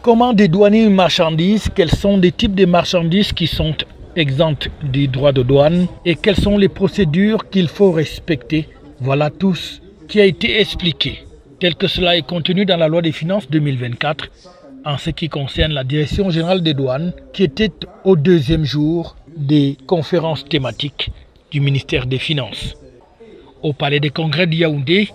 Comment dédouaner une marchandise? Quels sont les types de marchandises qui sont exemptes des droits de douane et quelles sont les procédures qu'il faut respecter? Voilà tout ce qui a été expliqué, tel que cela est contenu dans la loi des finances 2024 en ce qui concerne la Direction générale des douanes qui était au deuxième jour des conférences thématiques du ministère des Finances. Au Palais des Congrès de Yaoundé,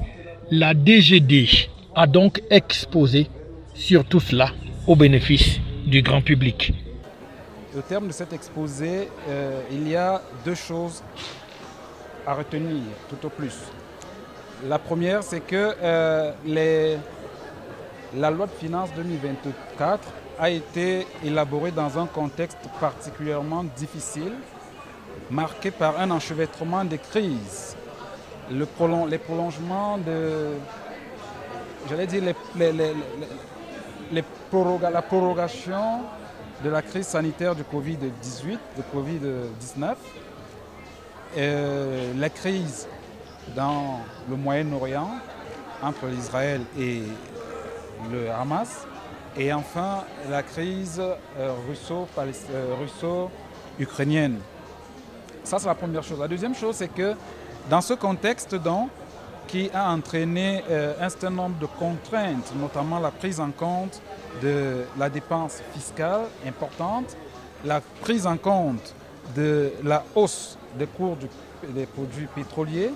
la DGD a donc exposé sur tout cela au bénéfice du grand public. Au terme de cet exposé, il y a deux choses à retenir tout au plus. La première, c'est que la loi de finances 2024 a été élaborée dans un contexte particulièrement difficile, marqué par un enchevêtrement de crises, les prolongements de, j'allais dire, la prorogation de la crise sanitaire du Covid-18, de Covid-19, la crise dans le Moyen-Orient entre l'Israël et le Hamas, et enfin la crise russo-ukrainienne. Ça, c'est la première chose. La deuxième chose, c'est que dans ce contexte, donc, qui a entraîné un certain nombre de contraintes, notamment la prise en compte de la dépense fiscale importante, la prise en compte de la hausse des cours des produits pétroliers,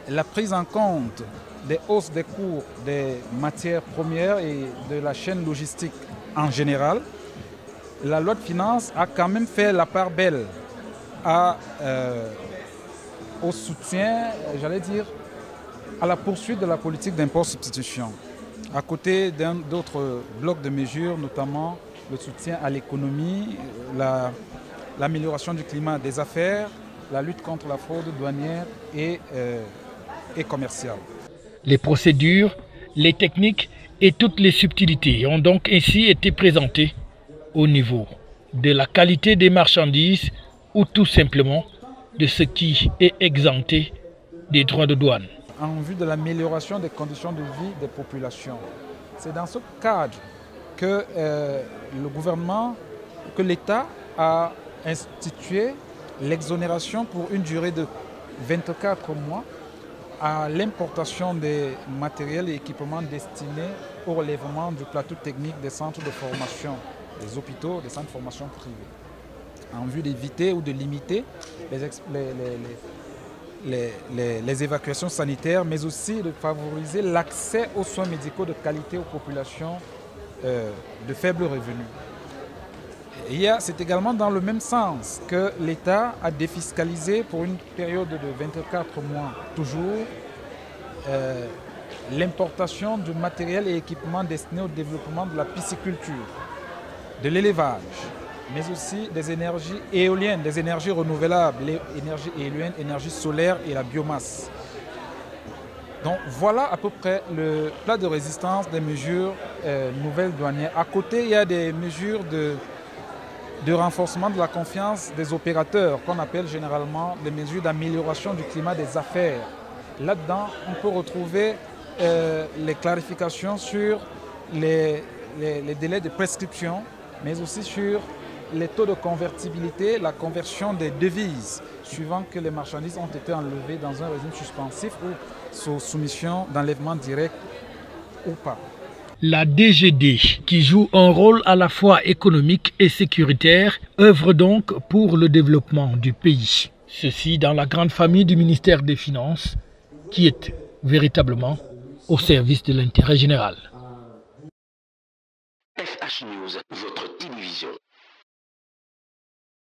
la prise en compte des hausses des cours des matières premières et de la chaîne logistique en général, la loi de finances a quand même fait la part belle au soutien, j'allais dire, à la poursuite de la politique d'import-substitution, à côté d'autres blocs de mesures, notamment le soutien à l'économie, l'amélioration du climat des affaires, la lutte contre la fraude douanière et commerciale. Les procédures, les techniques et toutes les subtilités ont donc ainsi été présentées au niveau de la qualité des marchandises ou tout simplement de ce qui est exempté des droits de douane. En vue de l'amélioration des conditions de vie des populations. C'est dans ce cadre que le gouvernement, que l'État a institué l'exonération pour une durée de 24 mois à l'importation des matériels et équipements destinés au relèvement du plateau technique des centres de formation, des hôpitaux, des centres de formation privés, en vue d'éviter ou de limiter les évacuations sanitaires, mais aussi de favoriser l'accès aux soins médicaux de qualité aux populations de faibles revenus. C'est également dans le même sens que l'État a défiscalisé pour une période de 24 mois toujours l'importation du matériel et équipements destinés au développement de la pisciculture, de l'élevage, mais aussi des énergies éoliennes, des énergies renouvelables, l'énergie éolienne, l'énergie solaire et la biomasse. Donc voilà à peu près le plat de résistance des mesures nouvelles douanières. À côté, il y a des mesures de renforcement de la confiance des opérateurs, qu'on appelle généralement des mesures d'amélioration du climat des affaires. Là-dedans, on peut retrouver les clarifications sur les délais de prescription, mais aussi sur les taux de convertibilité, la conversion des devises, suivant que les marchandises ont été enlevées dans un régime suspensif ou sous soumission d'enlèvement direct ou pas. La DGD, qui joue un rôle à la fois économique et sécuritaire, œuvre donc pour le développement du pays. Ceci dans la grande famille du ministère des Finances, qui est véritablement au service de l'intérêt général. FH News, votre télévision.